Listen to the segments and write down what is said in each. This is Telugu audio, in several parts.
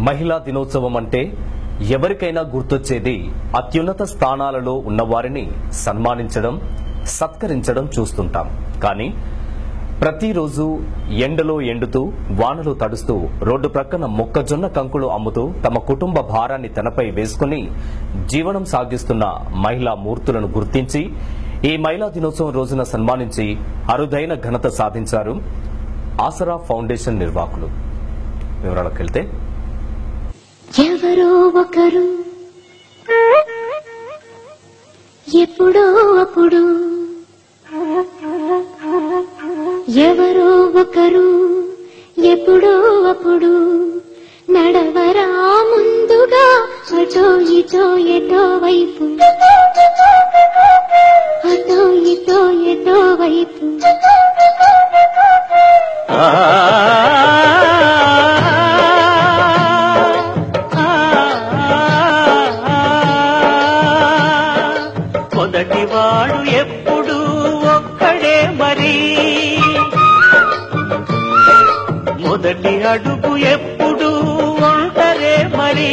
మహిళా దినోత్సవం అంటే ఎవరికైనా గుర్తొచ్చేది అత్యున్నత స్థానాలలో ఉన్నవారిని సన్మానించడం, సత్కరించడం చూస్తుంటాం. కానీ ప్రతిరోజు ఎండలో ఎండుతూ వానలో తడుస్తూ రోడ్డు ప్రక్కన మొక్కజొన్న కంకులు అమ్ముతూ తమ కుటుంబ భారాన్ని తనపై వేసుకుని జీవనం సాగిస్తున్న మహిళా మూర్తులను గుర్తించి ఈ మహిళా దినోత్సవం రోజున సన్మానించి అరుదైన ఘనత సాధించారు ఆసరా ఫౌండేషన్ నిర్వాహకులు. వివరాలకు వెళ్తే, ఎవరో ఒకరు ఎప్పుడో అప్పుడు, ఎవరో ఒకరు ఎప్పుడో అప్పుడు నడవరా ముందుగా అటో ఇటో ఎటో వైపు, అటో ఇటో ఎటో వైపు. మొదటివాడు ఎప్పుడు ఒక్కడే మరి, మొదటి అడుగు ఎప్పుడు ఒంటరే మరి,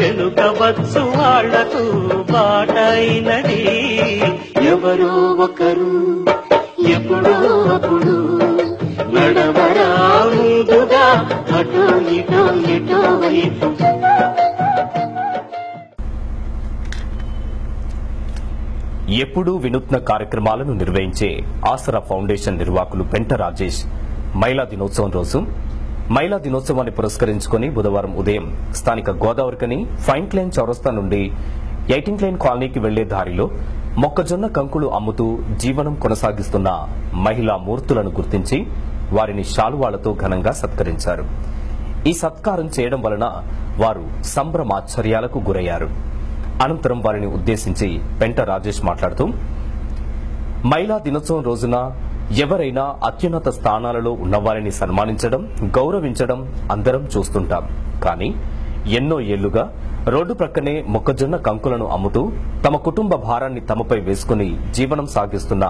తెలుగవచ్చు వాళ్లకు బాటైనది. ఎవరో ఒకరు ఎప్పుడో అప్పుడు నడవరా ముందుగా అటో ఇటో ఎటో వైపు. ఎప్పుడూ వినూత్న కార్యక్రమాలను నిర్వహించే ఆసరా ఫౌండేషన్ నిర్వాహకులు పెంట రాజేష్ మహిళా దినోత్సవం రోజు మహిళా దినోత్సవాన్ని పురస్కరించుకుని బుధవారం ఉదయం స్థానిక గోదావరికని ఫైన్ క్లైన్ చౌరస్తా నుండి 18 లైన్ కాలనీకి వెళ్లే దారిలో మొక్కజొన్న కంకులు అమ్ముతూ జీవనం కొనసాగిస్తున్న మహిళా మూర్తులను గుర్తించి వారిని శాలువాలతో ఘనంగా సత్కరించారు. ఈ సత్కారం చేయడం వలన వారు సంభ్రమాశ్చర్యాలకు గురయ్యారు. అనంతరం వారిని ఉద్దేశించి పెంట రాజేష్ మాట్లాడుతూ, మహిళా దినోత్సవం రోజున ఎవరైనా అత్యున్నత స్థానాలలో ఉన్నవారిని సన్మానించడం, గౌరవించడం అందరం చూస్తుంటాం. కానీ ఎన్నో ఏళ్లుగా రోడ్డు ప్రక్కనే మొక్కజొన్న కంకులను అమ్ముతూ తమ కుటుంబ భారాన్ని తమపై వేసుకుని జీవనం సాగిస్తున్న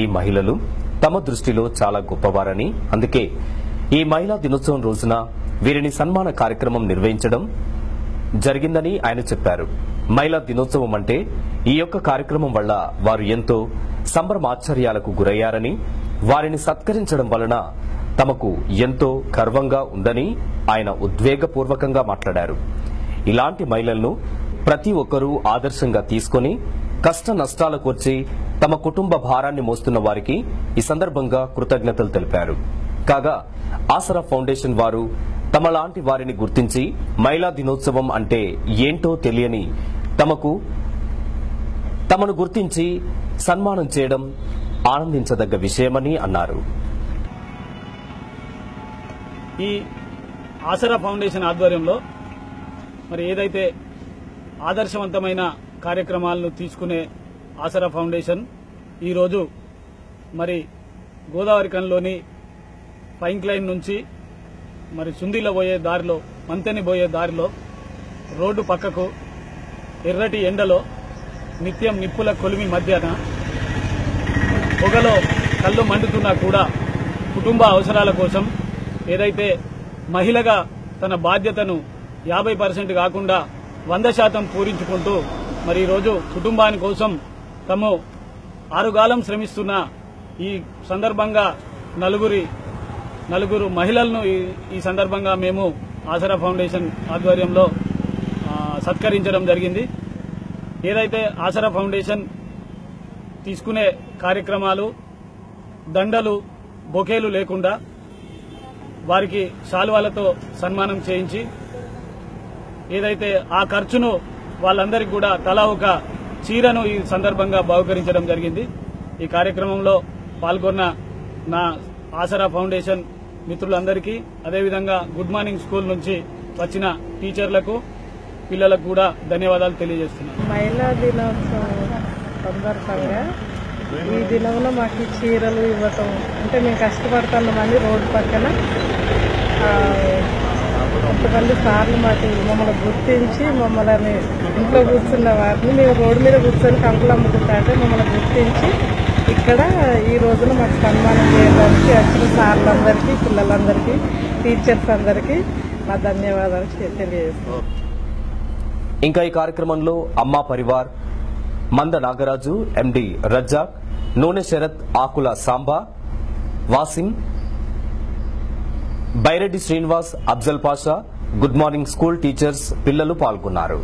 ఈ మహిళలు తమ దృష్టిలో చాలా గొప్పవారని, అందుకే ఈ మహిళా దినోత్సవం రోజున వీరిని సన్మాన కార్యక్రమం నిర్వహించడం జరిగిందని ఆయన చెప్పారు. మహిళా దినోత్సవం అంటే ఈ యొక్క కార్యక్రమం వల్ల వారు ఎంతో సంభ్రమాశ్చర్యాలకు గురయ్యారని, వారిని సత్కరించడం వలన తమకు ఎంతో గర్వంగా ఉందని ఆయన ఉద్వేగపూర్వకంగా మాట్లాడారు. ఇలాంటి మహిళలను ప్రతి ఒక్కరూ ఆదర్శంగా తీసుకుని కష్ట నష్టాల కోర్చి తమ కుటుంబ భారాన్ని మోస్తున్న వారికి ఈ సందర్భంగా కృతజ్ఞతలు తెలిపారు. కాగా ఆసరా ఫౌండేషన్ వారు తమలాంటి వారిని గుర్తించి మహిళా దినోత్సవం అంటే ఏంటో తెలియని తమను గుర్తించి సన్మానం చేయడం ఆనందించదగ్గ విషయమని అన్నారు. ఈ ఆసరా ఫౌండేషన్ ఆధ్వర్యంలో మరి ఏదైతే ఆదర్శవంతమైన కార్యక్రమాలను తీసుకునే ఆసరా ఫౌండేషన్ ఈరోజు మరి గోదావరికంలోని పైన్ లైన్ నుంచి మరి సుందీల పోయే దారిలో, మంతెని పోయే దారిలో రోడ్డు పక్కకు ఎర్రటి ఎండలో నిత్యం నిప్పుల కొలిమి మధ్యాన పొగలో కళ్ళు మండుతున్నా కూడా కుటుంబ అవసరాల కోసం ఏదైతే మహిళగా తన బాధ్యతను 50% కాకుండా 100% పూరించుకుంటూ మరి ఈరోజు కుటుంబాని కోసం తాము ఆరుగాలం శ్రమిస్తున్న ఈ సందర్భంగా నలుగురు మహిళలను ఈ సందర్భంగా మేము ఆసరా ఫౌండేషన్ ఆధ్వర్యంలో సత్కరించడం జరిగింది. ఏదైతే ఆసరా ఫౌండేషన్ తీసుకునే కార్యక్రమాలు దండలు, బొకేలు లేకుండా వారికి శాలువాలతో సన్మానం చేయించి ఏదైతే ఆ ఖర్చును వాళ్ళందరికీ కూడా తలా ఒక చీరను ఈ సందర్భంగా బహుకరించడం జరిగింది. ఈ కార్యక్రమంలో పాల్గొన్న నా ఆసరా ఫౌండేషన్ మిత్రులందరికీ, అదేవిధంగా గుడ్ మార్నింగ్ స్కూల్ నుంచి వచ్చిన టీచర్లకు, పిల్లలకు కూడా ధన్యవాదాలు తెలియజేస్తున్నాను. మహిళా దినోత్సవం సందర్భంగా ఈ దినంలో మాకు చీరలు ఇవ్వటం అంటే మేము కష్టపడుతున్నామని రోడ్డు పక్కన కొంతమంది సార్లు మమ్మల్ని గుర్తించి మమ్మల్ని ఇంట్లో కూర్చున్న వారిని మేము రోడ్డు మీద కూర్చొని కంకులు అమ్ముకుంటా అంటే మమ్మల్ని గుర్తించి ఇక్కడ ఈ రోజున మాకు సన్మానం చేయడానికి వచ్చిన సార్లందరికీ, పిల్లలందరికీ, టీచర్స్ అందరికీ మా ధన్యవాదాలు తెలియజేస్తాను. ఇంకా ఈ కార్యక్రమంలో అమ్మా పరివార్, మంద Nagaraju, MD Razzaq, Noone Sharath, Akula Samba, Wasim, Byreddy Srinivas, Afzal Pasha, good morning school teachers, పిల్లలు పాల్గొన్నారు.